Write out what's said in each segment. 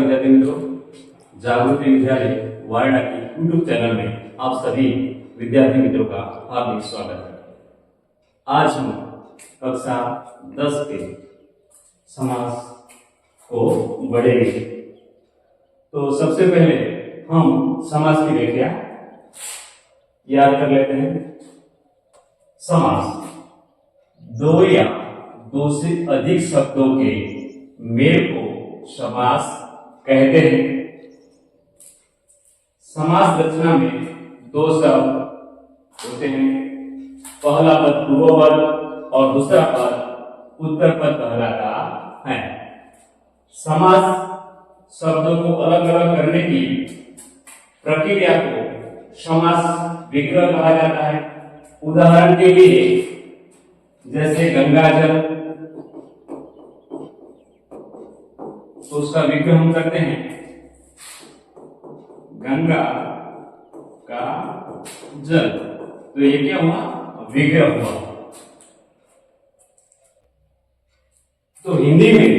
विद्यार्थी मित्रों, जागृति विद्यालय वारणा की यूट्यूब चैनल में आप सभी विद्यार्थी मित्रों का हार्दिक स्वागत है। आज हम कक्षा 10 के समास को बढ़ेंगे। तो सबसे पहले हम समास की व्याख्या याद कर लेते हैं। समास दो या दो से अधिक शब्दों के मेल को समास कहते हैं। समास रचना में दो शब्द होते हैं। पहला पद पूर्व पद और दूसरा पद उत्तर पद कहलाता है। समास शब्दों को अलग अलग करने की प्रक्रिया को समास विग्रह कहा जाता है। उदाहरण के लिए जैसे गंगाजल, तो उसका विग्रह हम करते हैं गंगा का जल, तो ये क्या हुआ? विग्रह हुआ। तो हिंदी में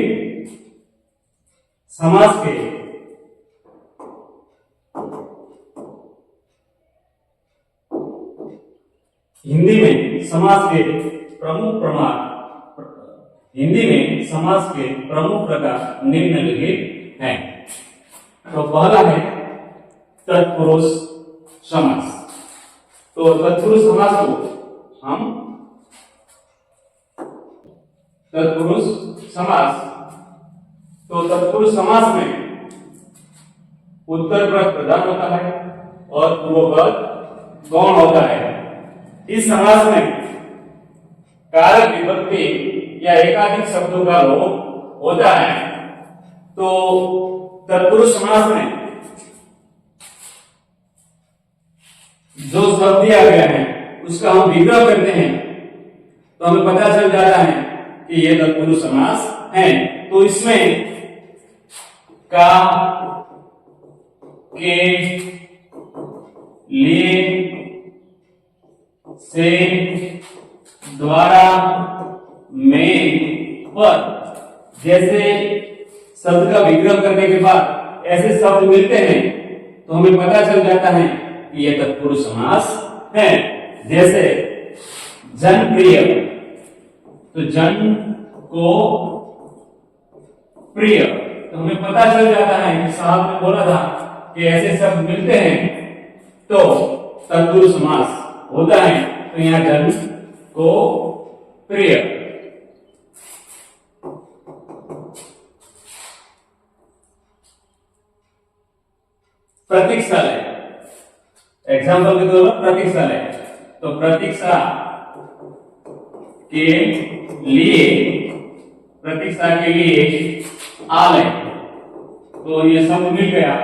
समास के समास के प्रमुख प्रकार निम्नलिखित हैं। तो पहला है तत्पुरुष समास। तो तत्पुरुष समास को हम तत्पुरुष समास में उत्तर पद प्रधान होता है और पूर्व पद गौण होता है। इस समास में कारक विभक्ति या एकाधिक शब्दों का लोप होता है। तो तत्पुरुष समास में जो शब्द दिया गया है उसका हम विग्रह करते हैं, तो हमें पता चल जाता है कि ये तत्पुरुष समास है। तो इसमें का, के, लिए, से, द्वारा, में, पर जैसे शब्द का विग्रह करने के बाद ऐसे शब्द मिलते हैं तो हमें पता चल जाता है कि यह तत्पुरुष समास है। जैसे जनप्रिय, तो जन को प्रिय, तो हमें पता चल जाता है कि साहब ने बोला था कि ऐसे शब्द मिलते हैं तो तत्पुरुष समास होता है। तो यहाँ जन को प्रिय। प्रतीक्षालय, एग्जाम्पल के तौर पर प्रतीक्षालय, तो प्रतीक्षा के लिए आलय, तो ये शब्द मिल गया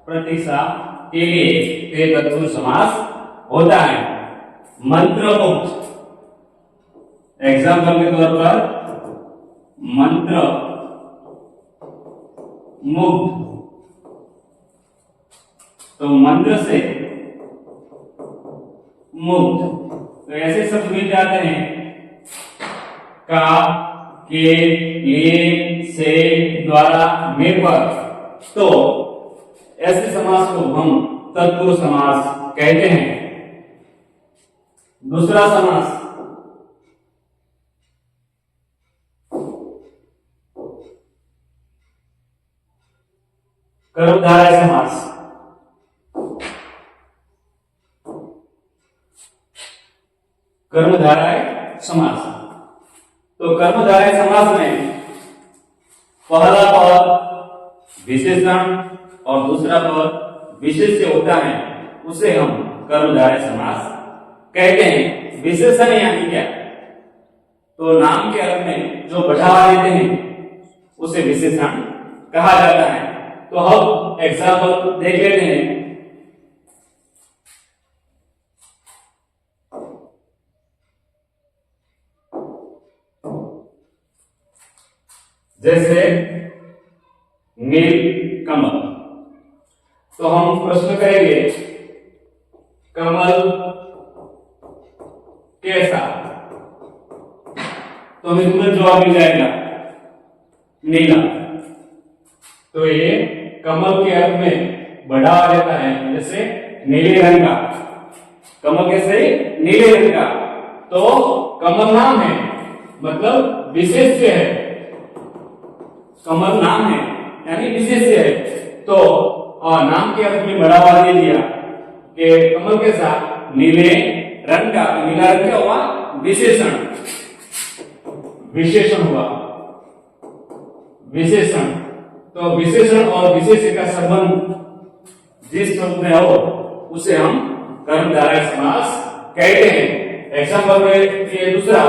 प्रतीक्षा के लिए, तो तत्पुरुष समास होता है। मंत्रमुग्ध, एग्जाम्पल के तौर पर मंत्र मुग्ध, तो मंत्र से मुग्ध, तो ऐसे शब्द मिल जाते हैं का, के, लिए, से, द्वारा, में, पर। तो ऐसे समास को हम तत्पुरुष समास कहते हैं। दूसरा समास कर्मधारय समास। कर्मधारय समास, तो कर्मधारय समास में पहला पद विशेषण और दूसरा पद विशेष्य होता है, उसे हम कर्मधारय समास कहते हैं। विशेषण यानी क्या? तो नाम के अर्थ में जो बढ़ावा देते हैं उसे विशेषण कहा जाता है। तो हम एग्जाम्पल देख लेते हैं। जैसे नील कमल, तो हम प्रश्न करेंगे कमल कैसा, तो हमें तुरंत जवाब मिल जाएगा नीला। तो ये कमल के अर्थ में बढ़ावा देता है। जैसे नीले रंग का, कमल कैसे नीले रंग का, तो कमल नाम है मतलब विशेष्य है, कमल नाम है यानी विशेष्य है। तो नाम के अर्थ में बढ़ावा दे दिया कि कमल के साथ नीले रंग का, नीला रंग क्या हुआ विशेषण, विशेषण हुआ विशेषण। तो विशेषण और विशेष्य का संबंध जिस शब्द में हो उसे हम कर्मधारय समास कहते हैं। एग्जाम्पल में ये दूसरा,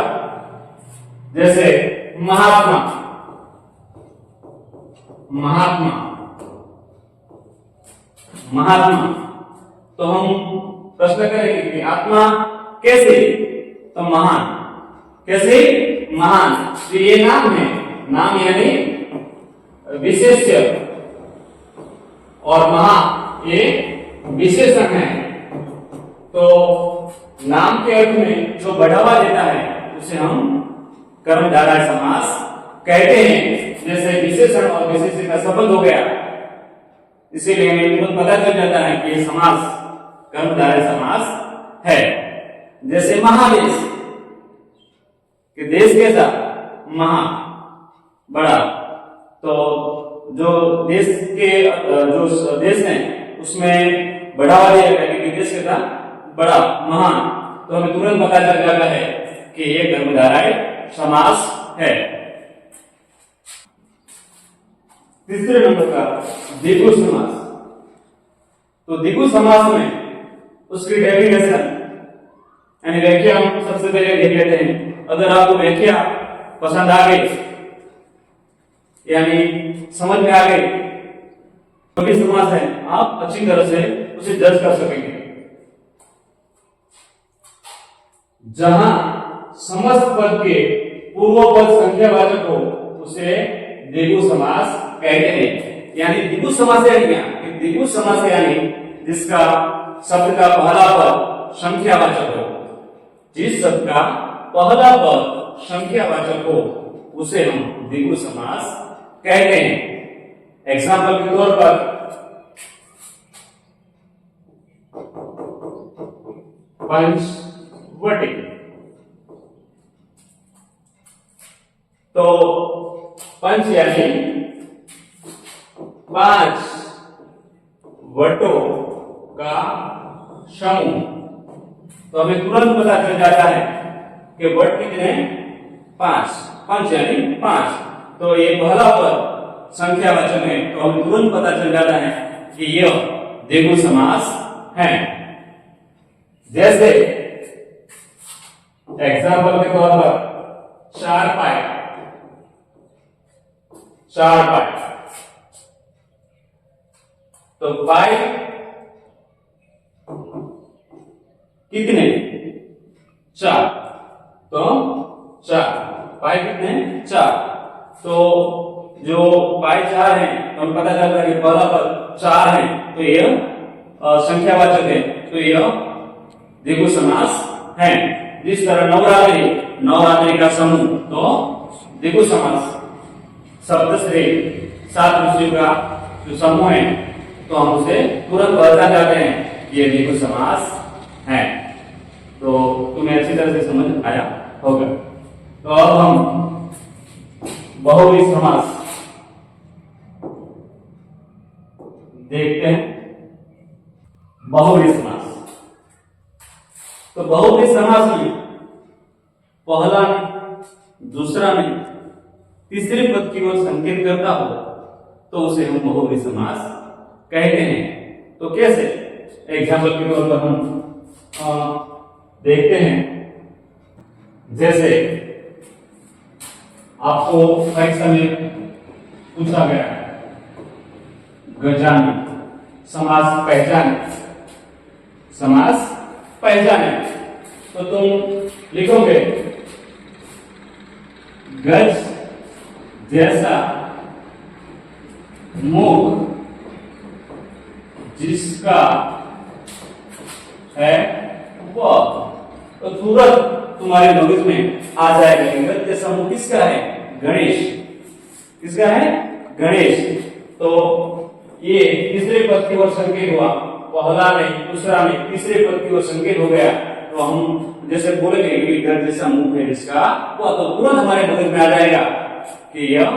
जैसे महात्मा, महात्मा, महात्मा, तो हम प्रश्न करेंगे कि आत्मा कैसे, तो महान, कैसे महान। तो ये नाम है, नाम यानी विशेष्य और महा ये विशेषण है। तो नाम के अर्थ में जो बढ़ावा देता है उसे हम कर्मधारय समास कहते हैं। जैसे विशेषण और विशेष्य का संबंध हो गया, इसीलिए हमें तुरंत पता चल जाता है कि ये समास कर्मधारय समास है। जैसे महादेश, कि देश कैसा महा बड़ा, तो जो देश के जो देश है उसमें बढ़ावा दिया गया कि देश कैसा बड़ा महान, तो हमें तुरंत पता चल जाता है कि ये कर्मधारय समास है। तीसरे नंबर का द्विगु समास। तो द्विगु समास में उसकी डेफिनेशन यानी व्याख्या हम सबसे पहले देख लेते हैं। अगर आपको व्याख्या पसंद आ गई यानी समझ में आ गई तो भी समास है, आप अच्छी तरह से उसे जज कर सकेंगे। जहां समस्त पद के पूर्व पद संख्यावाचक हो उसे द्विगु समास कहते हैं। यानी द्विगु समास यानी क्या, द्विगु समास यानी जिसका शब्द का पहला पद संख्यावाचक हो, जिस शब्द का पहला पद संख्यावाचक हो उसे हम द्विगु समास कहते हैं। एग्जाम्पल के तौर पर पंचवटी, तो पंच यानी पांच, वटों का समूह। तो हमें तुरंत पता चल जाता है कि वट कितने, पांच, पंच यानी पांच, तो ये पहला पद संख्यावाचक है, तो हमें तुरंत पता चल जाता है कि यह द्विगु समास है। जैसे एग्जाम्पल के तौर पर चार पाई, चार पाई, तो पाई कितने, चार, तो चार, पाई कितने, चार, तो जो पाई चार है तो हमें पता चलता है कि पहला पद चार है, तो यह संख्यावाचक है, तो यह द्विगु समास है। जिस तरह नवरात्रि, नवरात्रि का समूह तो द्विगु समास। सप्तश्री, सात ऋषियों का जो समूह है तो हम उसे तुरंत बता जाते हैं कि यह द्विगु समास है। तो तुम्हें अच्छी तरह से समझ आया होगा। तो अब हम बहुव्रीहि समास देखते हैं। बहुव्रीहि समास, तो बहुव्रीहि समास में पहला नहीं, दूसरा नहीं, तीसरे पद की ओर संकेत करता हो तो उसे हम बहुव्रीहि समास कहते हैं। तो कैसे, एग्जाम्पल के तौर पर हम देखते हैं। जैसे आपको परीक्षा में पूछा गया गजानी, समास पहचाने, समास पहचाने, तो तुम लिखोगे गज जैसा मुख जिसका है वह, तो तुरंत तुम्हारे मगज में आ जाएगा कि गज जैसा मुख किसका है, गणेश, किसका है, गणेश। तो ये तीसरे पद की ओर संकेत हुआ, पहला नहीं, दूसरा नहीं, तीसरे पद की ओर संकेत हो गया। तो हम जैसे बोलेंगे कि गद्य समूह है जिसका, वो तो तुरंत हमारे मगज में आ जाएगा कि यह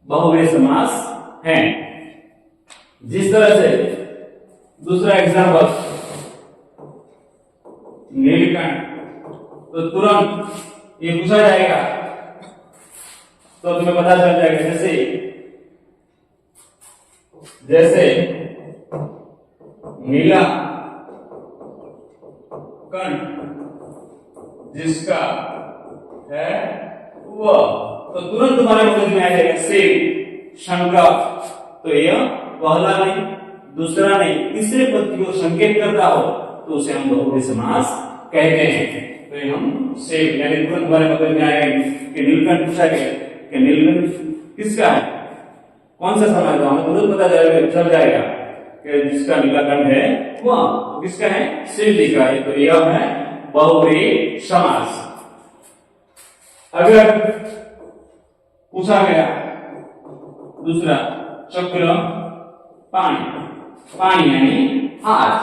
बहुव्रीहि समास है। जिस तरह से दूसरा एग्जांपल नीलकंठ, तो तुरंत ये पूछा जाएगा तो तुम्हें पता चल जाएगा। जैसे नीला कंठ जिसका है वह, तो तुरंत तुम्हारे मगज में आ जाएगा शिव शंकर। तो यह पहला नहीं, दूसरा नहीं, तीसरे पद की ओर संकेत करता हो तो उसे हम बहुव्रीहि समास कहते हैं। तो ये हम शिव यानी तुरंत हमारे मगज में आएगा कि नीलकंठ पूछा गया कि नीलकंठ किसका है, कौन सा समास, हमें तुरंत पता चल जाएगा कि जिसका नीलकंठ है वह किसका है, शिव जी का है। तो यह है बहुव्रीहि समास। अगर पूछा गया दूसरा चक्र पानी, पानी यानी हाथ,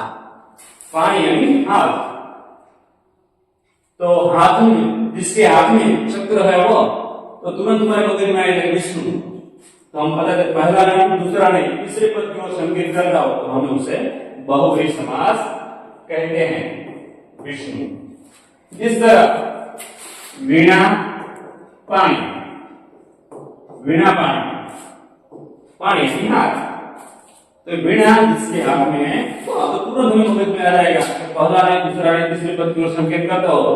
पानी यानी हाथ, तो हाथ में जिसके हाथ में चक्र है वो, तो तुरंत हमारे मगज में आएगा विष्णु। तो हम पता करते पहला नहीं, दूसरा नहीं, तीसरे पद की ओर संकेत करता हो तो हम उसे बहुव्रीहि समास कहते हैं, विष्णु। इस तरह वीणा पानी, वीणा पानी, पानी की हाथ, तो वीणा जिसके हाथ में है तो तुरंत हमें समझ में आ जाएगा पहला नहीं, दूसरा नहीं, तीसरे पद की ओर संकेत करता हो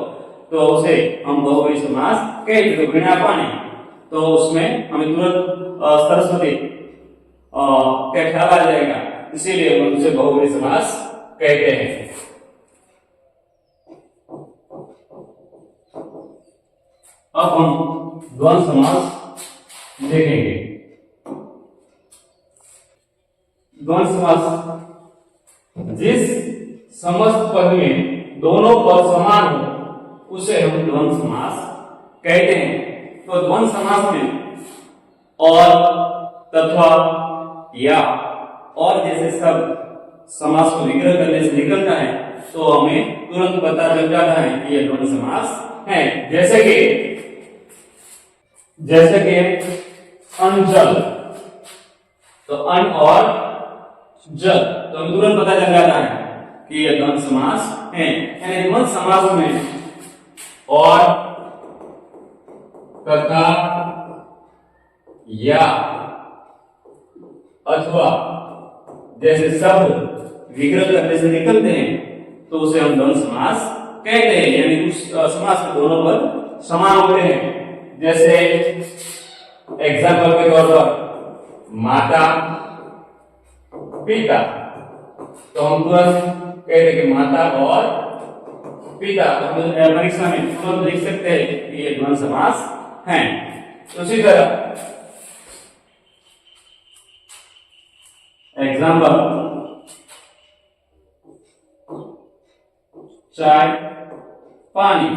तो उसे हम बहुव्रीहि समास कहते हैं। वीणा पानी, तो उसमें हमें तुरंत सरस्वती का ख्याल आ जाएगा, इसीलिए हम उसे बहुव्रीहि समास कहते हैं। अब हम द्वंद्व समास देखेंगे। द्वंद्व समास जिस समस्त पद में दोनों पद समान हो उसे हम द्वंद्व समास कहते हैं। तो द्वंद्व समास में और, तथा, या, और जैसे सब समास को विग्रह करने से निकलता है तो हमें तुरंत पता चल जाता है कि यह द्वंद्व समास है। जैसे कि अंजल, तो अन और जल, तो हमें तुरंत पता चल जाता है कि यह द्वंद्व समास है। यानी द्वंद्व समास में और, तथा, या, अथवा जैसे शब्द विग्रह करने से निकलते हैं तो उसे हम द्वंद्व समास कहते हैं। यानी उस समास के दोनों पद समान होते हैं। जैसे एग्जाम्पल के तौर पर माता पिता, तो हम तुरंत कहते हैं कि माता और पिता, हम परीक्षा में तुरंत लिख सकते हैं कि ये द्वंद्व समास हैं। उसी तरह एग्जाम्पल चाय पानी,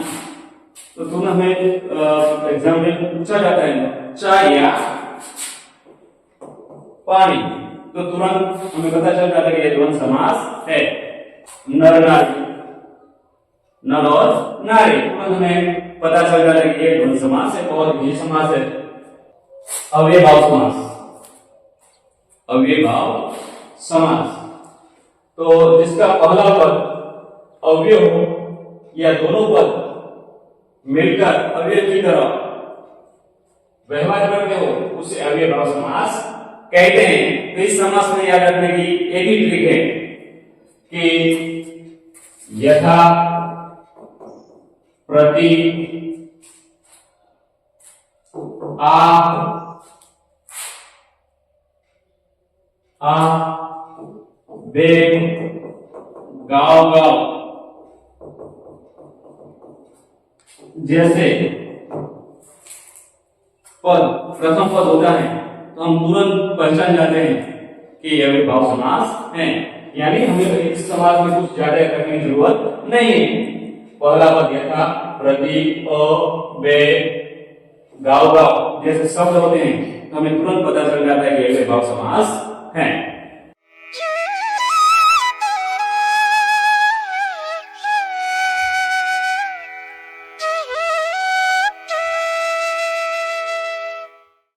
तो तुम हमें एग्जाम में पूछा जाता है चाय या पानी, तो तुरंत हमें पता चल जाता है कि ये द्वंद्व समास है। नर नारी, नर और नारी, तुरंत हमें पता चल जाता है कि ये द्वंद्व समास है और भी समास है। अव्ययभाव समास, अव्ययभाव समास, तो जिसका पहला पद अव्यय हो या दोनों पद मिलकर अव्यय की तरह व्यवहार करते हो उसे अव्ययभाव समास कहते हैं। तो इस समास में याद रखने की एक ही ट्रिक है कि यथा, प्रति, बे, गाँव गाँव, जैसे पद प्रथम पद होता है तो हम तुरंत पहचान जाते हैं कि यह अव्ययभाव समास है। यानी हमें इस समास में कुछ ज्यादा करने की जरूरत नहीं है। पहला पद यथा, प्रति, बे, गाँव गाँव जैसे शब्द होते हैं तो हमें तुरंत पता चल जाता है कि ये भाव समास है।